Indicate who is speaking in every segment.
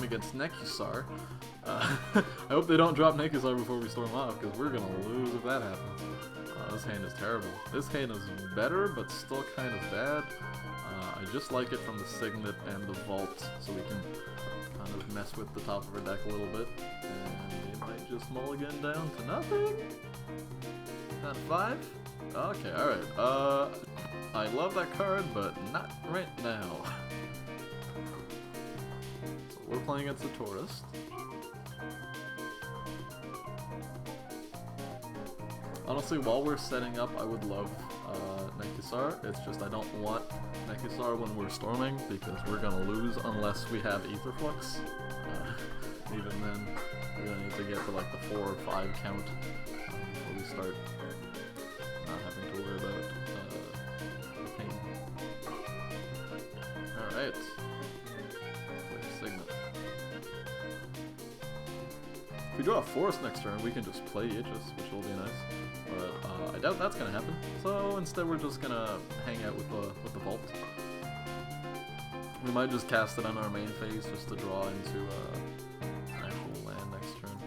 Speaker 1: storm against Nekusar. I hope they don't drop Nekusar before we storm off, because we're gonna lose if that happens. This hand is terrible. This hand is better, but still kind of bad. I just like it from the Signet and the Vault, so we can kind of mess with the top of our deck a little bit. And we might just mulligan down to nothing. Down to 5? Okay, alright. I love that card, but not right now. So we're playing against the Tourist. Honestly, while we're setting up, I would love Nekusar. It's just I don't want Nekusar when we're storming, because we're gonna lose unless we have Aetherflux. Even then, we're gonna need to get to like the 4 or 5 count before we start not having to worry about the pain. Alright. Signet. If we draw a Forest next turn, we can just play Yidris, which will be nice. But I doubt that's gonna happen. So instead, we're just gonna hang out with the Vault. We might just cast it on our main phase just to draw into an actual land next turn.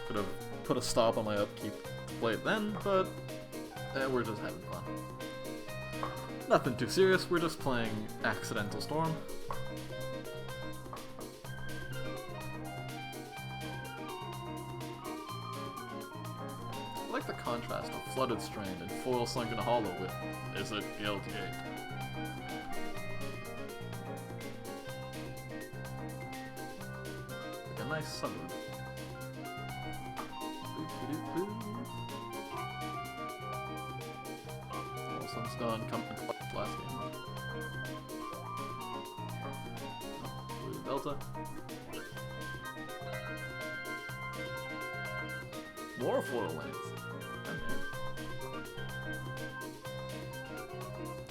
Speaker 1: Could have put a stop on my upkeep to play it then, but we're just having fun. Nothing too serious. We're just playing Accidental Storm. I like the contrast of Flooded Strand and Foil Sunken Hollow with Is It Guildgate? Like a nice suburb. Oh, Sunstone come and collect last game. Oh, Blue Delta. More foil lands.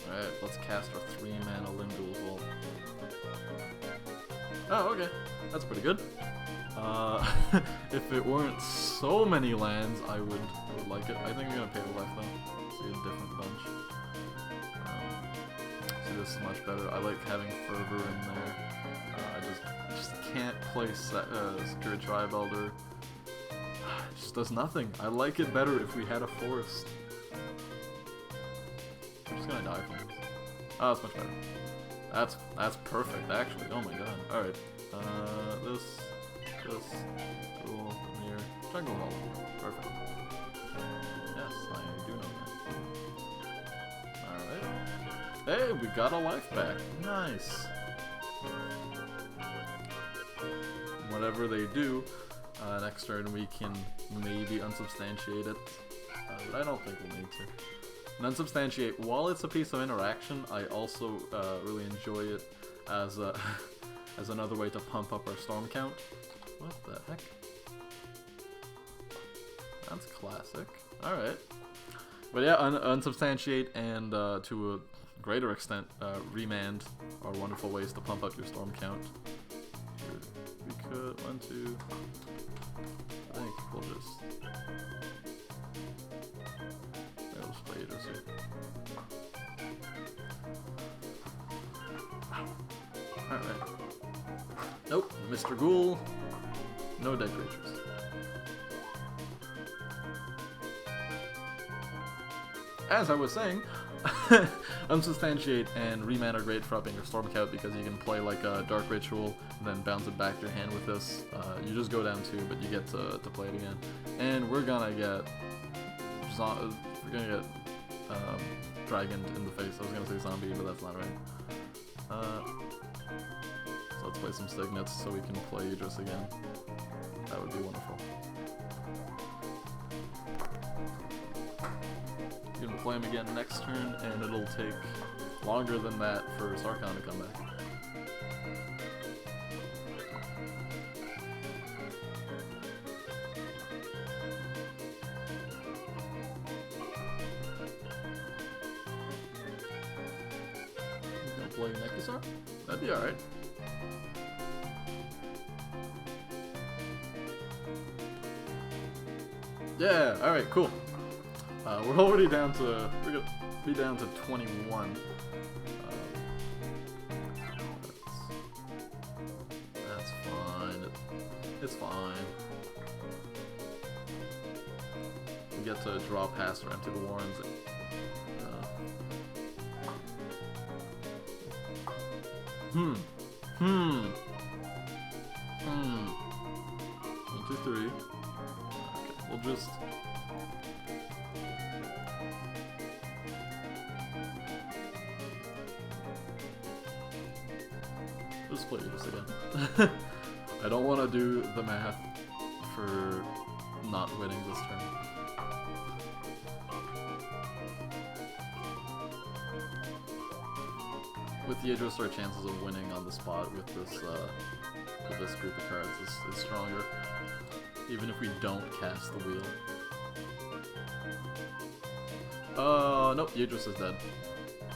Speaker 1: Alright, let's cast our 3-mana Limdul's Vault. Oh, okay. That's pretty good. If it weren't so many lands, I would like it. I think I'm gonna pay the life though. See a different bunch. See, this is much better. I like having Fervor in there. I just can't play Secure Tribe Elder. It just does nothing. I like it better if we had a Forest. I'm just gonna die from this. Oh, that's much better. That's perfect, actually. Oh my god. Alright. This, cool, here. Jungle Hall. Perfect. Yes, I do know that. Alright. Hey, we got a life back. Nice. Whatever they do, next turn we can maybe unsubstantiate it. But I don't think we'll need to. And unsubstantiate, while it's a piece of interaction, I also really enjoy it as as another way to pump up our storm count. What the heck? That's classic. Alright. But yeah, unsubstantiate and to a greater extent, remand are wonderful ways to pump up your storm count. Here, we could, 1, 2, I think we'll just... Alright. Nope, Mr. Ghoul. No dead creatures. As I was saying, Unsubstantiate and Remand are great for upping your storm count because you can play like a Dark Ritual and then bounce it back to your hand with this. You just go down 2, but you get to play it again. And we're gonna get dragoned in the face. I was gonna say zombie, but that's not right. So let's play some Signets so we can play Yidris again. That would be wonderful. You can play him again next turn, and it'll take longer than that for Sarkhan to come back. You gonna play Nekusar? That'd be alright. Yeah, alright, cool. We're already down to, we're gonna be down to 21. It's fine. We get to draw past or empty the warrens. Hmm. 1, 2, 3. Okay, we'll just... Just play this again. I don't want to do the math for not winning this turn. With Yidris, our chances of winning on the spot with this group of cards is stronger, even if we don't cast the wheel. Nope, Yidris is dead.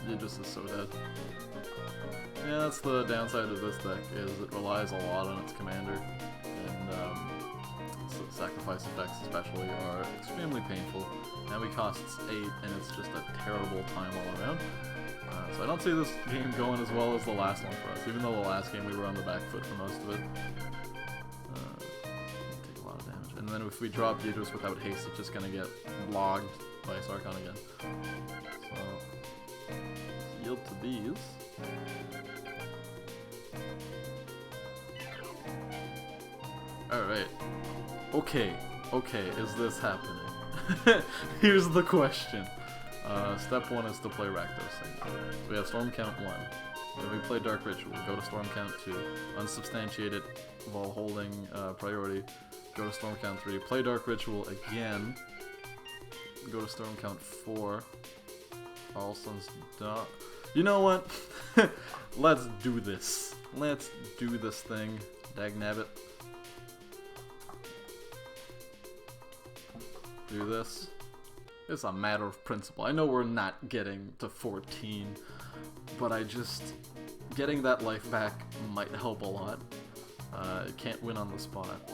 Speaker 1: Yidris is so dead. Yeah, that's the downside of this deck, is it relies a lot on its commander, and sacrifice effects especially are extremely painful. Now he costs 8, and it's just a terrible time all around. So I don't see this game going as well as the last one for us, even though the last game we were on the back foot for most of it. Take a lot of damage. And then if we drop Yidris without haste, it's just gonna get logged by Sarkhan again. So, yield to these. Alright. Okay, is this happening? Here's the question. Step 1 is to play Rakdos. So we have Storm Count 1. Then we play Dark Ritual. Go to Storm Count 2. Unsubstantiate it while holding priority. Go to Storm Count 3. Play Dark Ritual again. Go to Storm Count 4. All Suns Dark. You know what? Let's do this. Let's do this thing. Dagnabbit. Do this. It's a matter of principle. I know we're not getting to 14, but getting that life back might help a lot. Can't win on the spot,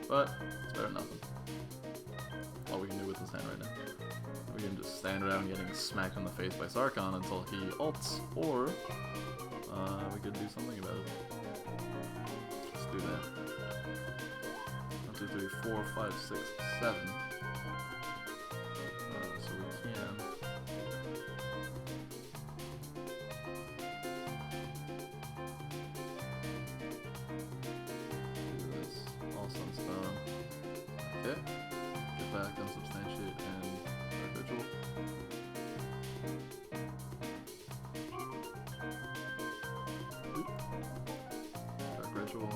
Speaker 1: but it's better than nothing. All we can do with this hand right now. We can just stand around getting smacked in the face by Sarkhan until he ults, or we could do something about it. Let's do that. 1, 2, 3, 4, 5, 6, 7. So we can. Do this. All Sunstone. Okay. Get back, unsubstantiate, and Dark Ritual. Dark Ritual.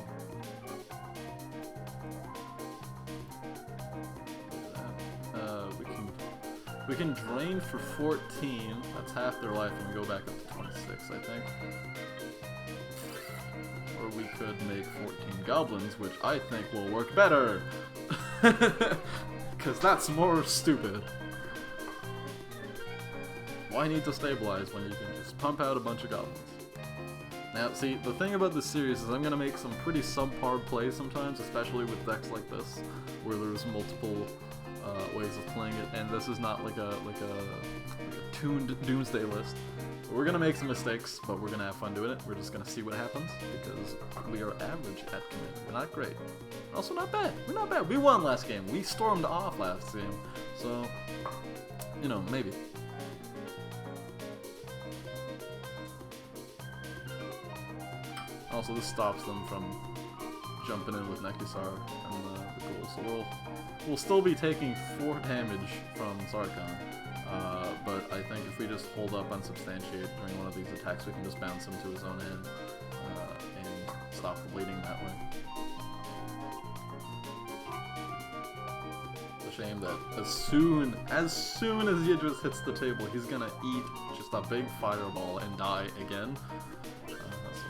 Speaker 1: We can drain for 14, that's half their life, and we go back up to 26, I think. Or we could make 14 goblins, which I think will work better! Because that's more stupid. Why need to stabilize when you can just pump out a bunch of goblins? Now, see, the thing about this series is I'm going to make some pretty subpar plays sometimes, especially with decks like this, where there's multiple ways of playing it, and this is not like a tuned doomsday list. We're gonna make some mistakes, but we're gonna have fun doing it. We're just gonna see what happens, because we are average at command. We're not great. We're also not bad. We're not bad. We won last game. We stormed off last game. So, you know, maybe. Also, this stops them from jumping in with Nekisar and the Ghoul. So we'll still be taking 4 damage from Sarkhan. But I think if we just hold up unsubstantiate during one of these attacks, we can just bounce him to his own end and stop the bleeding that way. It's a shame that as soon as Yidris hits the table, he's gonna eat just a big fireball and die again. So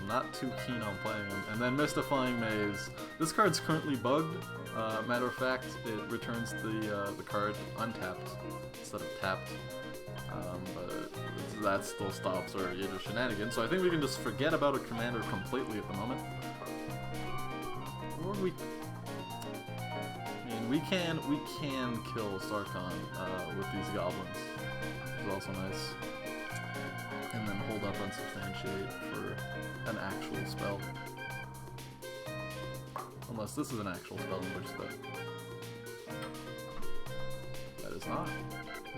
Speaker 1: I'm not too keen on playing him. And then Mystifying Maze. This card's currently bugged. Matter of fact, it returns the card untapped instead of tapped. But that still stops our Yidris shenanigans, so I think we can just forget about a commander completely at the moment. Or we can kill Sarkhan with these goblins, which is also nice. And then hold up unsubstantiate for an actual spell. Unless this is an actual spell, in which that is not.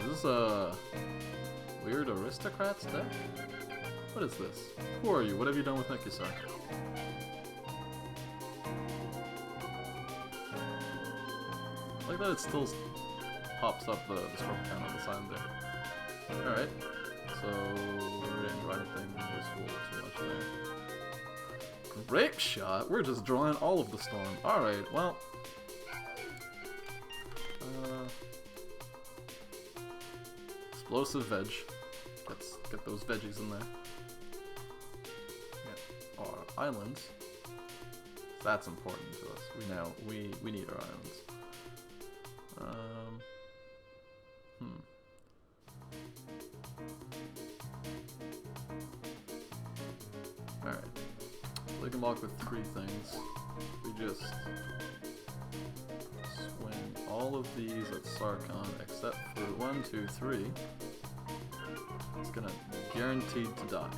Speaker 1: Is this a weird aristocrats deck? What is this? Who are you? What have you done with Nekisar? I like that it still pops up the storm count on the side there. Alright, so we didn't draw anything useful too much there. Great shot! We're just drawing all of the storm. Alright, well. Explosive veg. Let's get those veggies in there. Get our islands. That's important to us. We need our islands. Alright. We can block with 3 things. We just swing all of these at Sarkon except for 1, 2, 3. It's gonna guaranteed to die.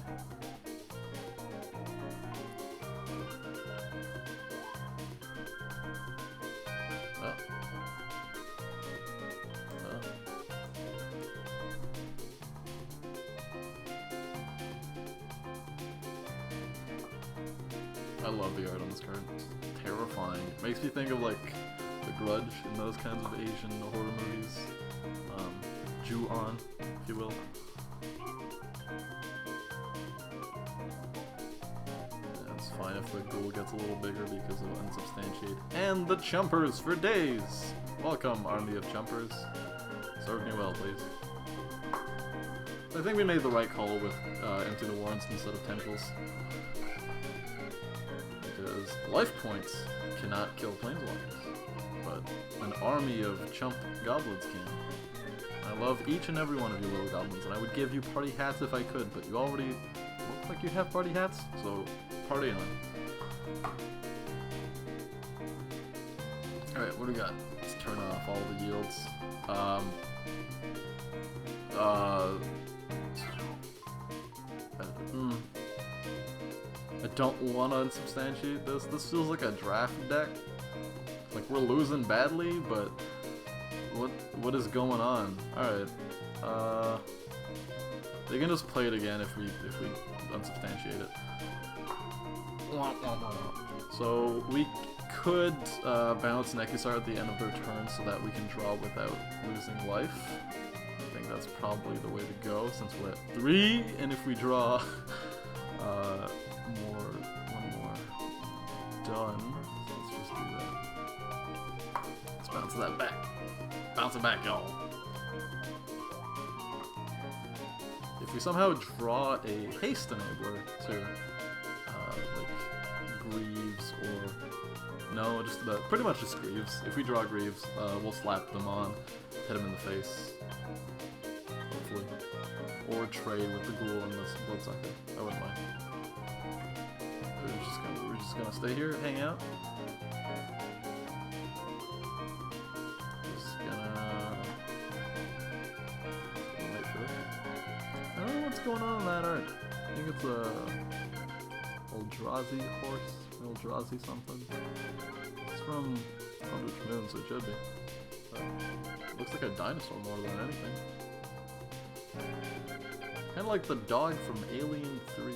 Speaker 1: I love the art on this card. It's terrifying. It makes me think of like The Grudge and those kinds of Asian horror movies. Ju-on, if you will. Yeah, it's fine if the ghoul gets a little bigger because of Unsubstantiate. And the Chumpers for days! Welcome, army of Chumpers. Serve me well, please. I think we made the right call with Empty the Warrens instead of Tendrils. Because life points cannot kill planeswalkers, but an army of chump goblins can. I love each and every one of you little goblins, and I would give you party hats if I could, but you already look like you have party hats, so party on. Alright, what do we got? Let's turn off all the yields. I don't want to unsubstantiate this. This feels like a draft deck. Like we're losing badly, but what is going on? Alright. They can just play it again if we unsubstantiate it. So we could bounce Nekisar at the end of their turn so that we can draw without losing life. I think that's probably the way to go since we're at 3, and if we draw one more done. So let's just do that. Let's bounce that back. Bounce it back, y'all. If we somehow draw a haste enabler to like Greaves or no, just pretty much just Greaves. If we draw Greaves, we'll slap them on, hit them in the face, hopefully, or trade with the Ghoul and the Bloodsucker. I wouldn't mind. We're just gonna stay here, hang out. Just gonna wait for it. I don't know what's going on in that art. I think it's a Eldrazi horse, Eldrazi something. It's from Eldritch Moon, so it should be. It looks like a dinosaur more than anything. Kinda like the dog from Alien 3.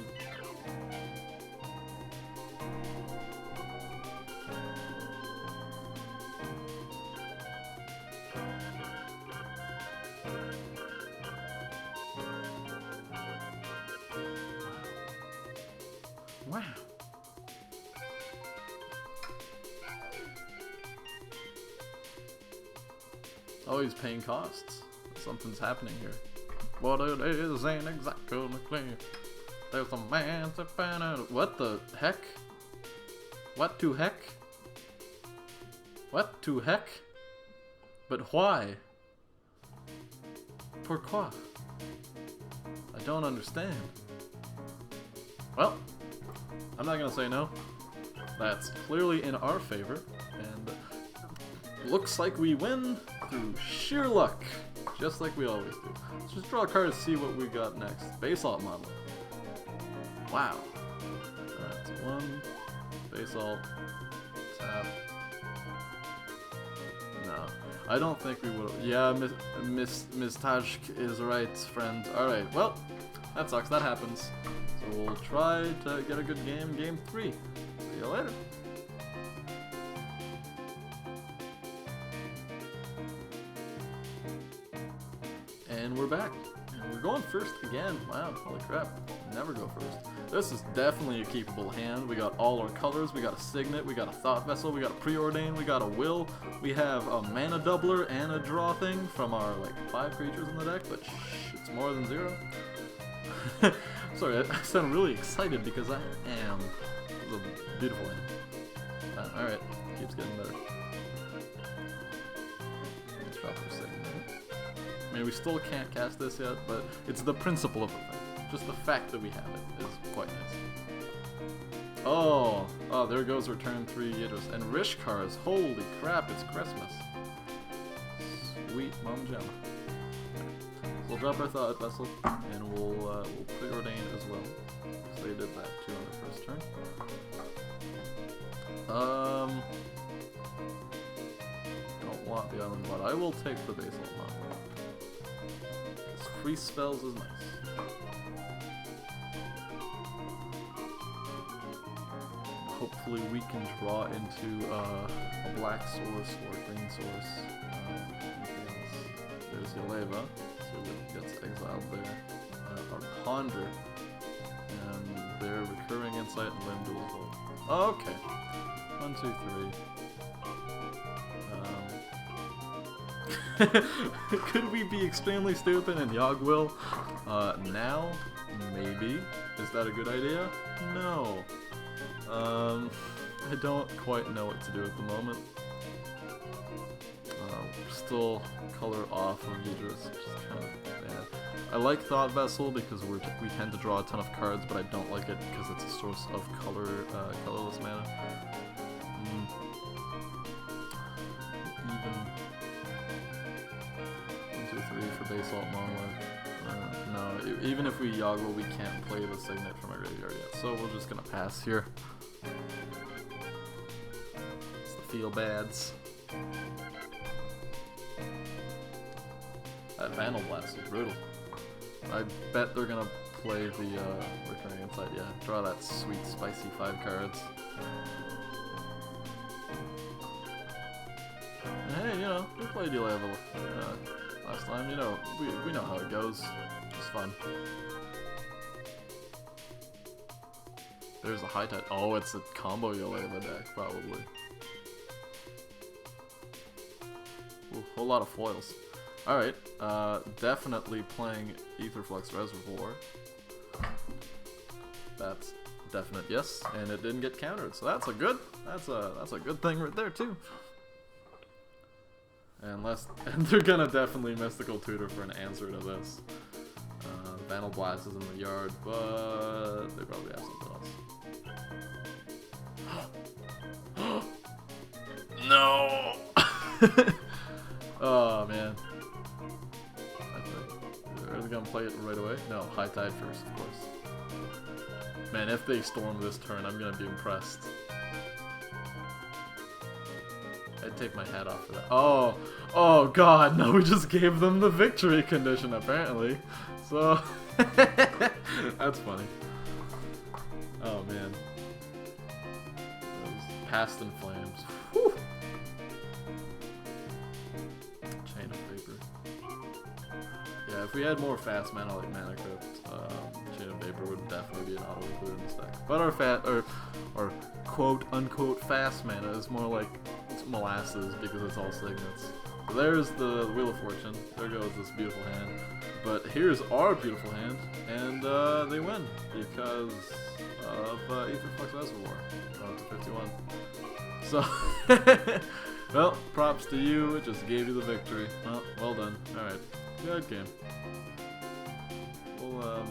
Speaker 1: Wow. Oh, he's paying costs. Something's happening here. What it is ain't exactly clear. There's a man sipping out. What the heck? What to heck? What to heck? But why? Pourquoi? I don't understand. Well, I'm not gonna say no. That's clearly in our favor, and looks like we win through sheer luck, just like we always do. Let's just draw a card to see what we got next. Basalt model. Wow. Alright, so 1, Basalt, Tap. No, I don't think we would. Yeah, Miss Tajk is right, friend. All right, well, that sucks. That happens. So we'll try to get a good game. Game 3. See you later. And we're back. And we're going first again. Wow, holy crap. Never go first. This is definitely a keepable hand. We got all our colors. We got a Signet. We got a Thought Vessel. We got a Preordain. We got a Will. We have a Mana Doubler and a Draw thing from our, like, 5 creatures in the deck. But shh, it's more than 0. Sorry, I sound really excited because I am. It's a beautiful hand. Alright, keeps getting better. Let's drop our Signet. I mean, we still can't cast this yet, but it's the principle of the thing. Just the fact that we have it is quite nice. Oh, there goes our turn 3 Yidris. And Rishkars, holy crap, it's Christmas. Sweet Mom Gemma. We'll drop our Thought Vessel, and we'll Preordain as well. So they did that too on the first turn. Don't want the Island Blood. I will take the Basalt Monument. Because free spells is nice. Hopefully we can draw into a black source or a green source. Anything else? There's Yeleva, so it gets exiled there. Our Ponder, and their Recurring Insight and Limb Dual Hold. Oh, okay. 1, 2, 3. Could we be extremely stupid and Yogg will? Now? Maybe. Is that a good idea? No. I don't quite know what to do at the moment. We're still color off of Yidris, which is kind of bad. I like Thought Vessel because we tend to draw a ton of cards, but I don't like it because it's a source of colorless mana. Even 1, 2, 3 for Basalt Monolith. No, even if we Yoggle, we can't play the Signet from our graveyard yet, so we're just gonna pass here. It's the feel bads. That Vandal Blast is brutal. I bet they're gonna play the Recurring Insight. Yeah, draw that sweet, spicy 5 cards. And hey, you know, we played Yeleva last time. You know, we know how it goes. It's fun. There's a High Tide. Oh, it's a combo Yeleva deck, probably. Ooh, whole lot of foils. Alright, definitely playing Aetherflux Reservoir. That's definite yes, and it didn't get countered, so that's a good thing right there too. And they're gonna definitely Mystical Tutor for an answer to this. Vandal Blast is in the yard, but they probably have something else. No! Oh man. Are they gonna play it right away? No, High Tide first, of course. Man, if they storm this turn, I'm gonna be impressed. I'd take my hat off for that. Oh god, no, we just gave them the victory condition, apparently. So, that's funny. Oh man. Those Past in Flames. Whew. Chain of Vapor. Yeah, if we had more fast mana like Mana Crypt, Chain of Vapor would definitely be an auto-include in this deck. But our quote-unquote fast mana is more like molasses because it's all signets. So there's the Wheel of Fortune. There goes this beautiful hand. But here's our beautiful hand, and they win because of Aetherflux Reservoir. To 51. So, well, props to you. It just gave you the victory. Well done. All right, good game. We'll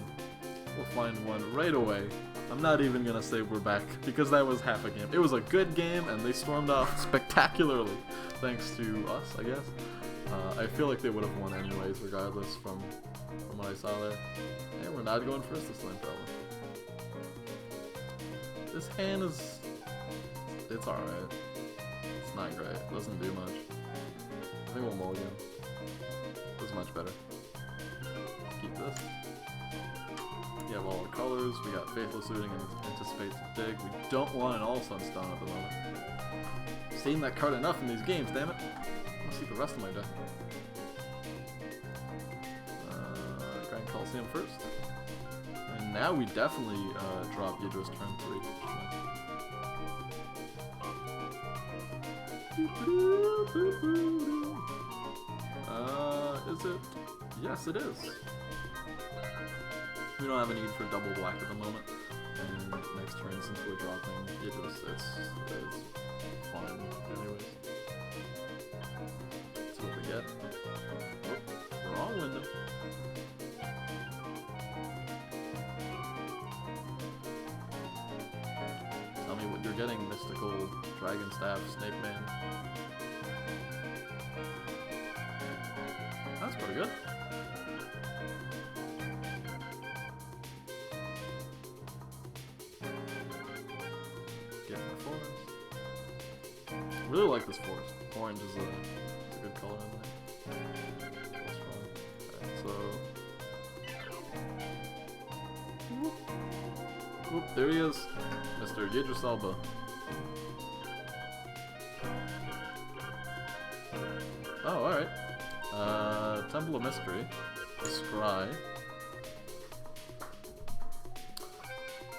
Speaker 1: find one right away. I'm not even gonna say we're back because that was half a game. It was a good game, and they stormed off spectacularly, thanks to us, I guess. I feel like they would have won anyways, regardless from what I saw there. And we're not going first this time, probably. This hand is... it's alright. not great. Doesn't do much. I think we'll mulligan. This is much better. Keep this. You have all the colors. We got Faithless Looting and Anticipate to Dig. We don't want an All Sunstone at the moment. Seen that card enough in these games, damn it. Let's see the rest of my deck. Grand Coliseum first. And now we definitely drop Yidris turn 3. Is it? Yes, it is. We don't have a need for double black at the moment. And next turn, since we're dropping Yidris, it's fine anyways. That's what we get. Oh, wrong window. Tell me what you're getting, Mystical Dragon Staff Snake Man. That's pretty good. Get in the forest. I really like this forest. Orange is a good color in there. That's strong. Alright, so. Whoop, there he is. Mr. Yidris Alba. Oh, alright. Temple of Mystery. Scry.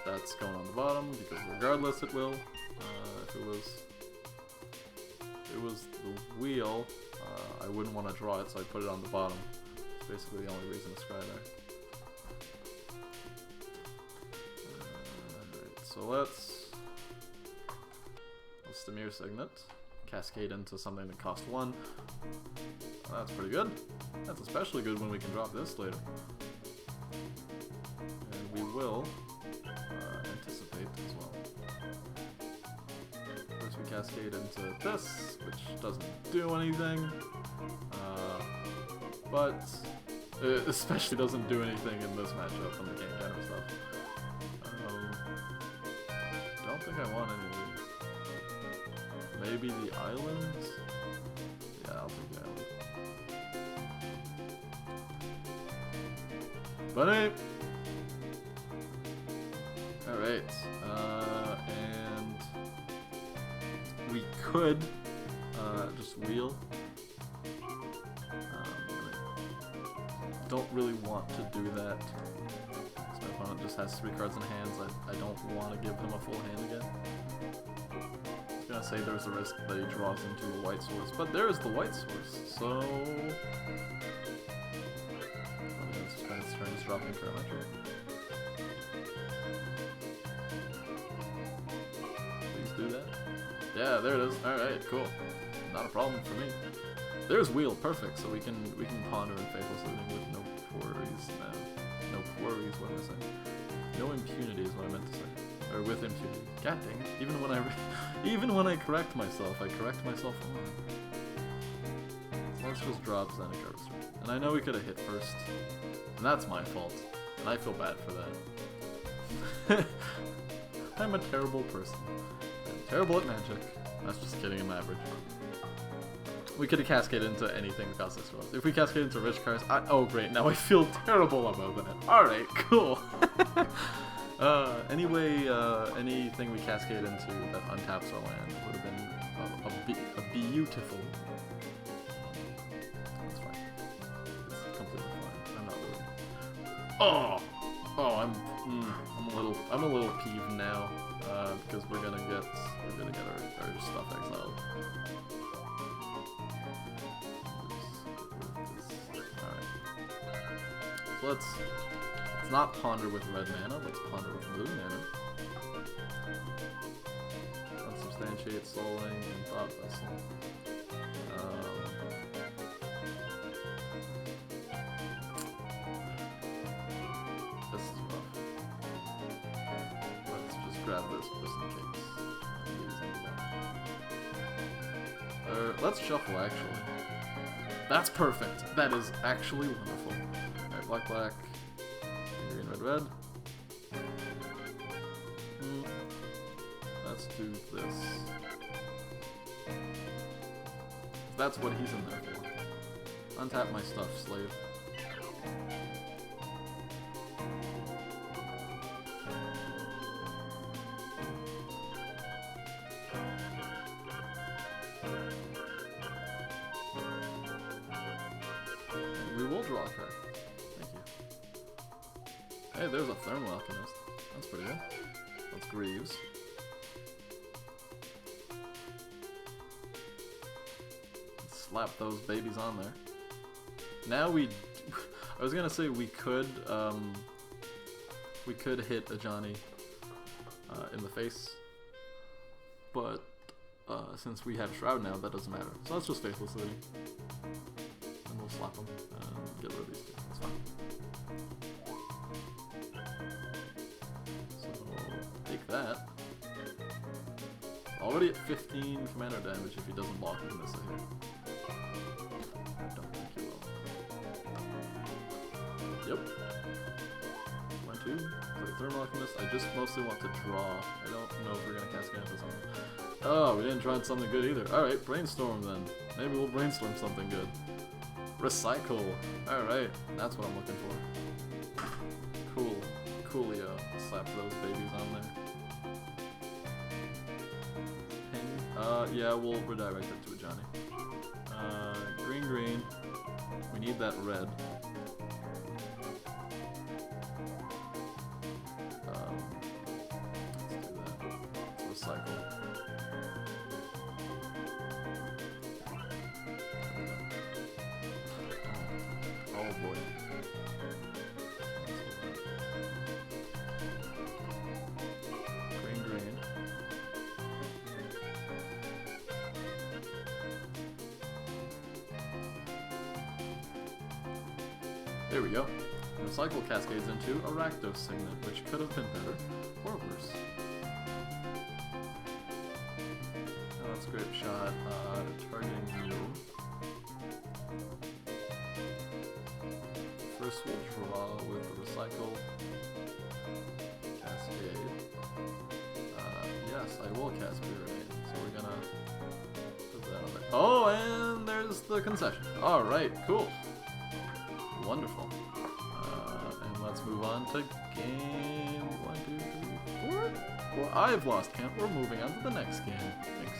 Speaker 1: That's going on the bottom because regardless it will. If it was the wheel, I wouldn't want to draw it, so I put it on the bottom. It's basically the only reason to scry there. Alright, so let's Demir Signet. Cascade into something that costs 1. That's pretty good. That's especially good when we can drop this later. And we will anticipate as well. First we cascade into this, which doesn't do anything. But it especially doesn't do anything in this matchup when they can't counter stuff. Don't think I want any of these. Maybe the islands? Yeah, I'll take the island. Buddy! Alright, and we could just wheel. Don't really want to do that. So my opponent just has 3 cards in hands. I don't want to give him a full hand again. I was gonna say there's a risk that he draws into a white source, but there is the white source, so turn is dropping Parametric. Please do that. Yeah, there it is. Alright, cool. Not a problem for me. There's wheel, perfect, so we can ponder and Faithless Looting with no quarries. No quarries, what am I saying? No impunity is what I meant to say. Or with impunity. God dang it. Even when I correct myself, I correct myself wrong. So let's just drop Zendikar Restrict. And I know we could have hit first. And that's my fault. And I feel bad for that. I'm a terrible person. I'm terrible at magic. That's just kidding, I'm average. We could have cascaded into anything that costs 6 rolls. If we cascade into rich cards, oh great, now I feel terrible about that. Alright, cool. Anyway, anything we cascade into that untaps our land would have been a beautiful. That's fine. It's completely fine. I'm not worried. I'm a little peeved now because we're gonna get our stuff exiled. So let's not ponder with red mana, let's ponder with blue mana. Unsubstantiate Souling and Thought Vessel. This is rough. Let's just grab this just in case. Let's shuffle actually. That's perfect. That is actually wonderful. Black, black, green, red, red. Let's do this. That's what he's in there for. Untap my stuff, slave. We will draw a card. Thank you. Hey, there's a Thermal Alchemist. That's pretty good. That's Greaves. Slap those babies on there. Now I was gonna say we could hit a Johnny in the face, but since we have Shroud now, that doesn't matter. So let's just Faithless City, and we'll slap them and get rid of these two. That's fine. So take that. Already at 15 commander damage if he doesn't block from this here. Yep. 1, 2. For the Thermal Alchemist, I just mostly want to draw. I don't know if we're gonna cast Gantus on him. Oh, we didn't try something good either. Alright, Brainstorm then. Maybe we'll brainstorm something good. Recycle. Alright, that's what I'm looking for. Cool. Coolio. Slap those babies on there. Ping. Yeah, we'll redirect it to a Johnny. Green. We need that red. Cycle. Oh boy. Green. There we go. The cycle cascades into a Rakdos Signet, which could have been better or worse. Great shot, targeting you. First we'll draw with the Recycle. Cascade. Yes, I will cast Pyramid, so we're gonna put that on there. Oh, and there's the concession. Alright, cool. Wonderful. And let's move on to game 1, 2, 3, 4. Well, I've lost count. We're moving on to the next game. Thanks.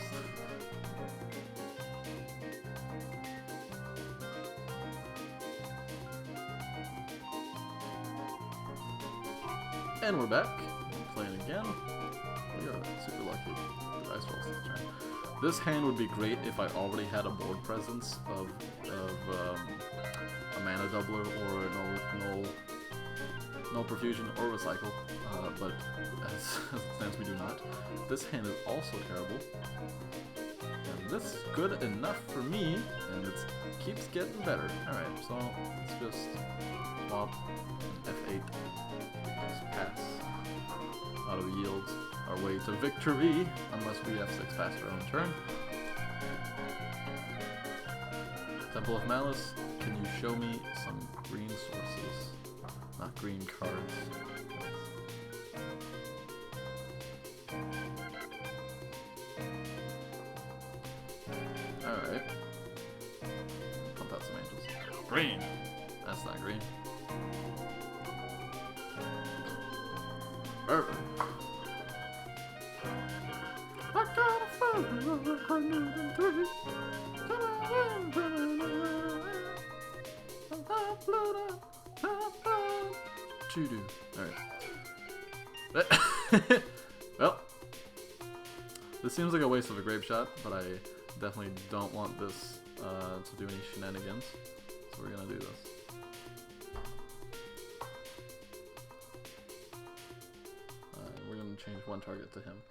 Speaker 1: And we're back. Playing again. We are super lucky. Dice rolls this turn. This hand would be great if I already had a board presence of a mana doubler or a null profusion or recycle. But as it stands, we do not. This hand is also terrible. And this is good enough for me, and it keeps getting better. Alright, so let's just swap F8. Just pass. Auto yields our way to victory, unless we F6 past our own turn. Temple of Malice, can you show me some green sources? Not green cards. Alright. Pump out some angels. Green! That's not green. Perfect. I got a phone. To-do. Alright. Well, this seems like a waste of a grape shot, but I definitely don't want this to do any shenanigans. So we're gonna do this. We're gonna change one target to him.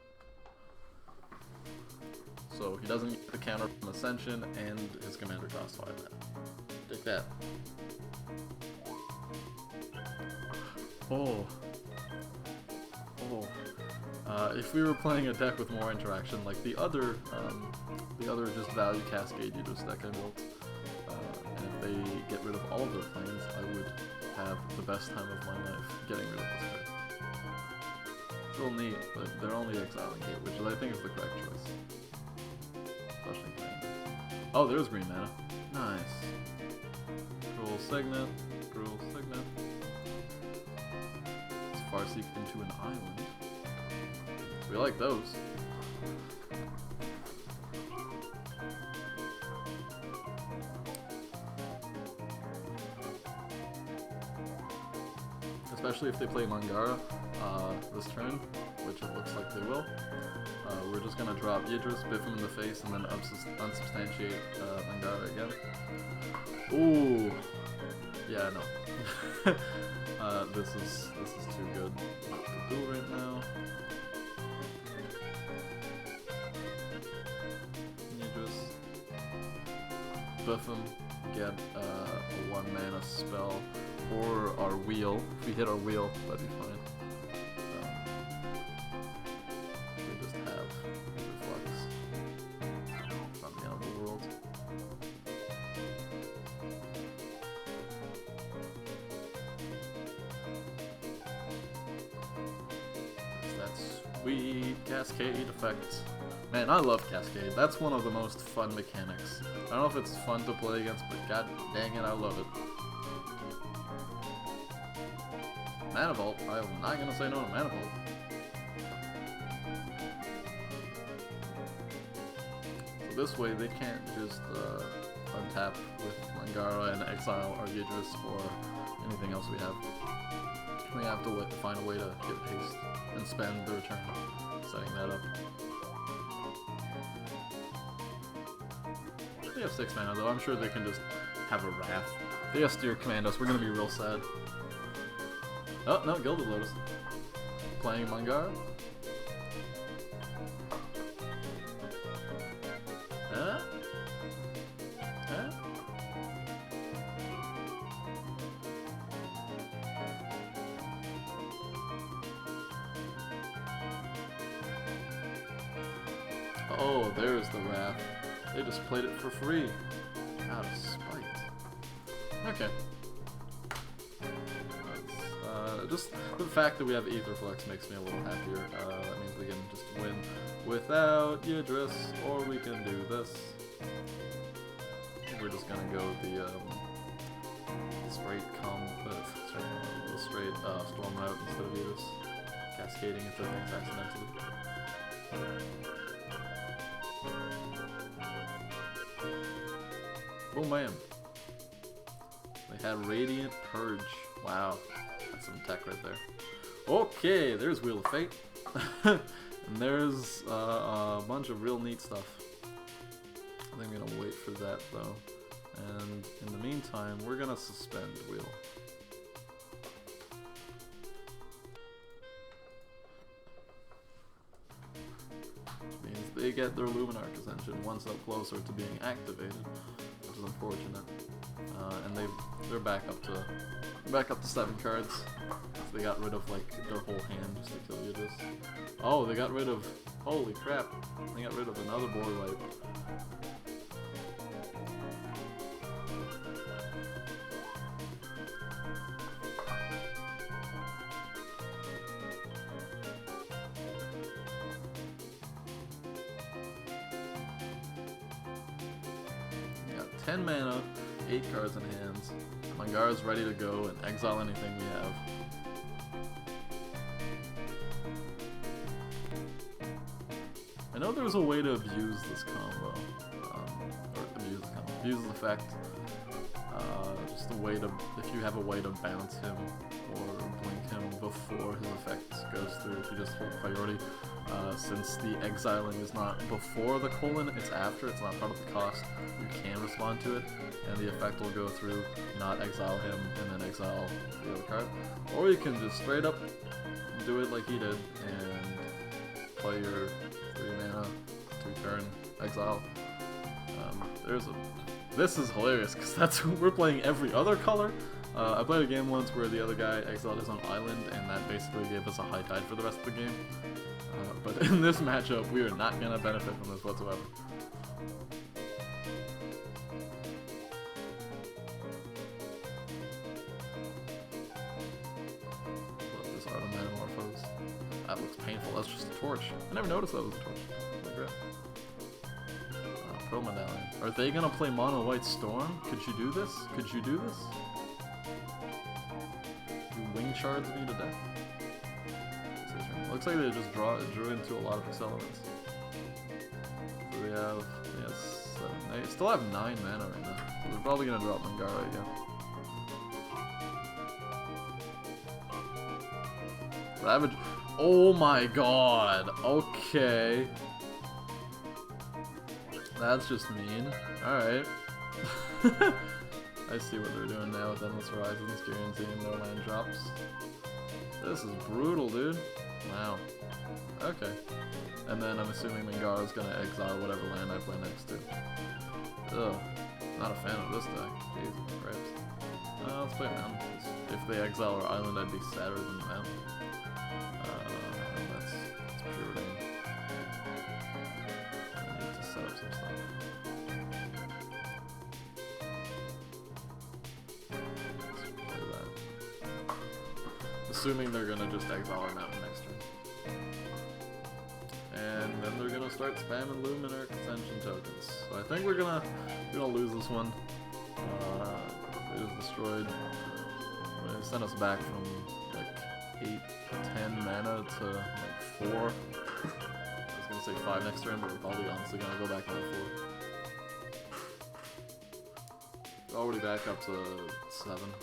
Speaker 1: So he doesn't get the counter from Ascension, and his commander costs 5 mana. Take that. Oh. If we were playing a deck with more interaction, like the other just value Cascade Yidris deck I built, and if they get rid of all of their planes, I would have the best time of my life getting rid of this card. It's real neat, but they're only exiling it, which I think is the correct choice. Crushing Pain. Oh, there's green mana. Nice. Cruel Signet. Cruel Signet. It's Farseek into an island. We like those. Especially if they play Mangara this turn, which it looks like they will. We're just gonna drop Yidris, biff him in the face, and then unsubstantiate Mangara again. Ooh, yeah, no. This is too good to do right now. Yidris, biff him, get a 1 mana spell, or our wheel. If we hit our wheel, that'd be fine. We just have Reflex from the end of the world. There's that sweet Cascade effect. Man, I love Cascade. That's one of the most fun mechanics. I don't know if it's fun to play against, but god dang it, I love it. Mana Vault. I'm not gonna say no to Mana Vault. So this way they can't just untap with Mangara and exile our Yidris or anything else we have. We have to find a way to get haste and spend the return setting that up. They have 6 mana though. I'm sure they can just have a Wrath. If they have Steer Command us, we're gonna be real sad. Oh, no, Gilded Lotus. Playing Mangara. Huh? Huh? Oh, there's the Wrath. They just played it for free. Out of spite. Okay. Just the fact that we have Aetherflux makes me a little happier. That means we can just win without Yidris, or we can do this. We're just gonna go the straight Storm route instead of Yidris, cascading into things accidentally. Oh man, they had Radiant Purge. Wow. Some tech right there. Okay, there's Wheel of Fate. And there's a bunch of real neat stuff. I think I'm gonna wait for that though. And in the meantime, we're gonna suspend Wheel. Which means they get their Luminarch Ascension one step closer to being activated, which is unfortunate. And they're back up to 7 cards. So they got rid of like their whole hand just to kill you. Just oh, they got rid of holy crap! They got rid of another board wipe. We got 10 mana, 8 cards in hands. Mangara's ready to go and exile anything we have. I know there's a way to abuse this combo, abuse the effect. Just a way to, if you have a way to bounce him or blink him before his effect goes through, if you just hold priority, since the exiling is not before the colon, it's after, it's not part of the cost, you can respond to it, and the effect will go through, not exile him, and then exile the other card. Or you can just straight up do it like he did, and play your 3 mana, 2 turn, exile. This is hilarious, because we're playing every other color. I played a game once where the other guy exiled his own island, and that basically gave us a high tide for the rest of the game. But in this matchup, we are not going to benefit from this whatsoever. Love this art of Metamorphose. That looks painful. That's just a torch. I never noticed that was a torch. Like that. Pro Medallion. Are they gonna play Mono White Storm? Could you do this? Could you do this? Do Wing Shards me to death? Looks like they just drew into a lot of accelerants. So we have, yes, 7, 8. They still have 9 mana right now. So they're probably gonna drop Mangara again. Ravage. Oh my god. Okay. That's just mean. Alright. I see what they're doing now with Endless Horizons, guaranteeing no land drops. This is brutal, dude. Wow. Okay. And then I'm assuming Mangara's gonna exile whatever land I play next to. Ugh. Not a fan of this deck. Jesus Christ. Let's play Mountain. If they exile our island, I'd be sadder than the Mountain. That's pure rain. I need to set up some stuff. Let's play that. Assuming they're gonna just exile our Mountain next turn. And then they're gonna start spamming Luminar Ascension tokens. So I think we're gonna lose this one. It is destroyed. It sent us back from like 8 to 10 mana to like 4. I was gonna say 5 next turn, but we're probably honestly gonna go back down to 4. We're already back up to 7.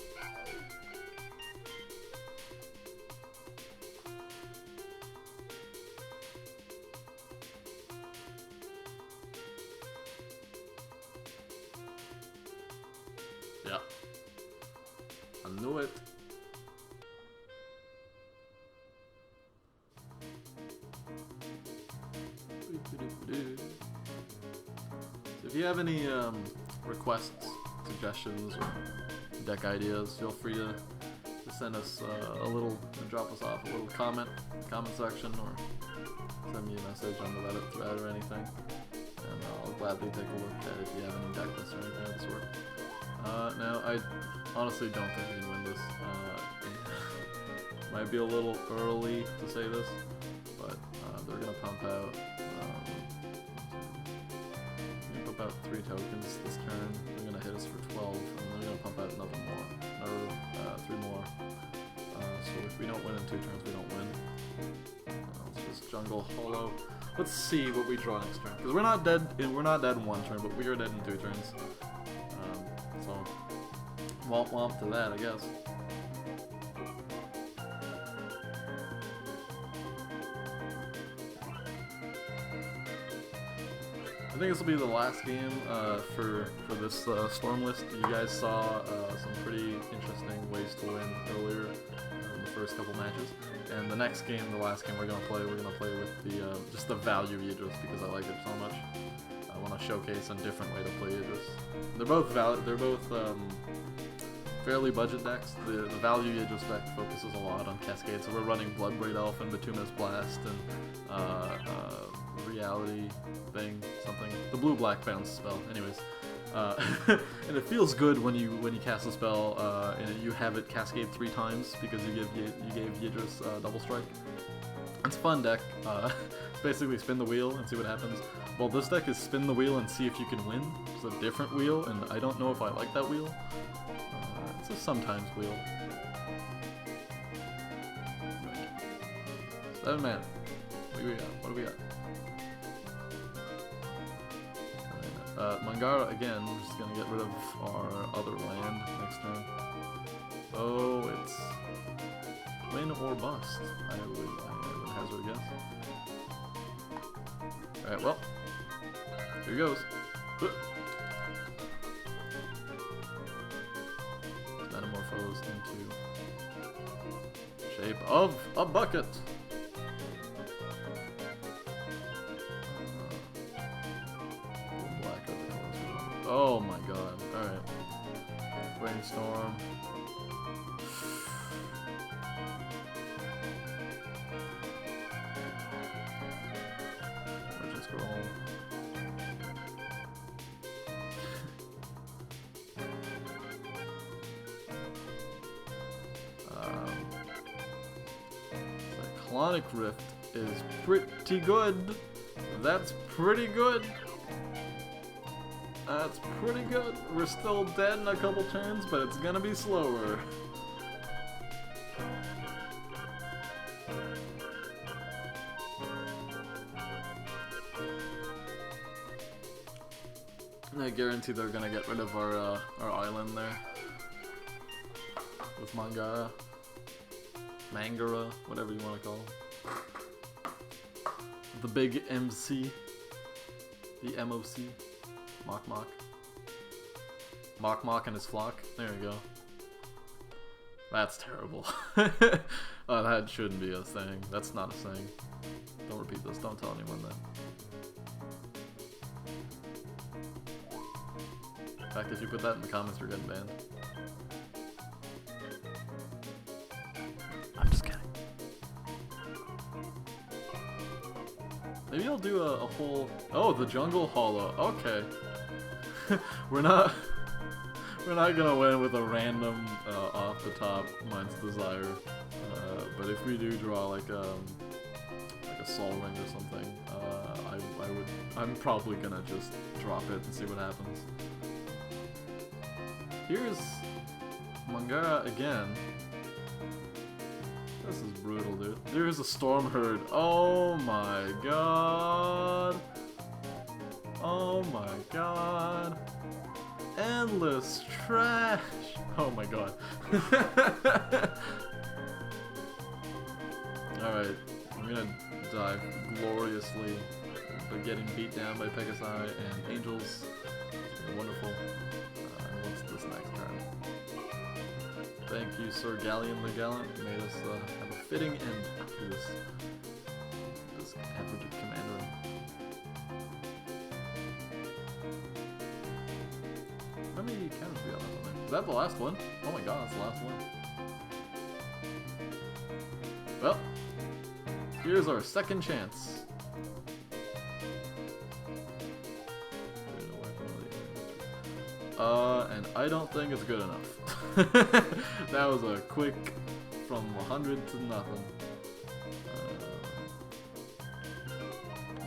Speaker 1: Yeah. I knew it. So if you have any requests, suggestions, or deck ideas, feel free to send us a little, drop us off a little comment section, or send me a message on the Reddit thread or anything, and I'll gladly take a look at it if you have any deck lists or anything of the sort. Now, I honestly don't think we can win this. Might be a little early to say this, but they're gonna pump out 3 tokens this turn. They're gonna hit us for 12, and they're gonna pump out another more, or 3 more. So if we don't win in 2 turns, we don't win. Let's just jungle Hollow. Let's see what we draw next turn, because we're not dead. We're not dead in 1 turn, but we are dead in 2 turns. So womp womp to that, I guess. I think this will be the last game for this Storm list. You guys saw some pretty interesting ways to win earlier in the first couple matches. And the next game, the last game we're gonna play with the just the value Yidris, because I like it so much. I want to showcase a different way to play Yidris. They're both fairly budget decks. The value Yidris deck focuses a lot on Cascade, so we're running Bloodbraid Elf and Bituminous Blast and reality thing, something. The blue-black bounce spell. Anyways, and it feels good when you cast a spell and you have it cascade 3 times because you gave Yidris double strike. It's a fun deck. It's basically spin the wheel and see what happens. Well, this deck is spin the wheel and see if you can win. It's a different wheel, and I don't know if I like that wheel. It's a sometimes wheel. 7 mana. What do we got? What do we got? Mangara again. We're just gonna get rid of our other land next turn. Oh, it's win or bust. I would hazard a guess. Alright, well, here goes. Metamorphose into shape of a bucket. Oh my god, alright. Brainstorm. Or just roll. Cyclonic Rift is pretty good. That's pretty good. That's pretty good. We're still dead in a couple turns, but it's gonna be slower. I guarantee they're gonna get rid of our island there. With Mangara, whatever you want to call him. The big MC. The MOC. Mok. Mok and his flock. There we go. That's terrible. Oh, that shouldn't be a saying. That's not a saying. Don't repeat this. Don't tell anyone that. In fact, if you put that in the comments, you're getting banned. I'm just kidding. Maybe I'll do a whole... Oh, the jungle hollow. Okay. We're not gonna win with a random off the top Mind's Desire. But if we do draw like a Soul Ring or something, I'm probably gonna just drop it and see what happens. Here's Mangara again. This is brutal, dude. There's a Storm Herd. Oh my god. Oh my god. Endless trash. Oh my god. Alright, I'm gonna die gloriously by getting beat down by Pegasi and Angels. Wonderful. What's this next turn? Thank you, Sir Galleon the Gallant. You made us have a fitting end to this average commander. How many counters we got left on there? Is that the last one? Oh my god, that's the last one. Well, here's our second chance. And I don't think it's good enough. That was a quick from 100 to nothing.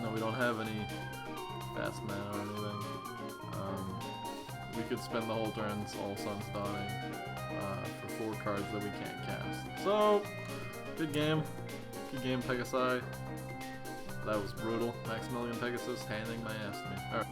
Speaker 1: No, we don't have any fast mana or anything. We could spend the whole turns all suns dying for 4 cards that we can't cast. So, good game. Good game, Pegasi. That was brutal. Maximilian Pegasus handing my ass to me. Alright.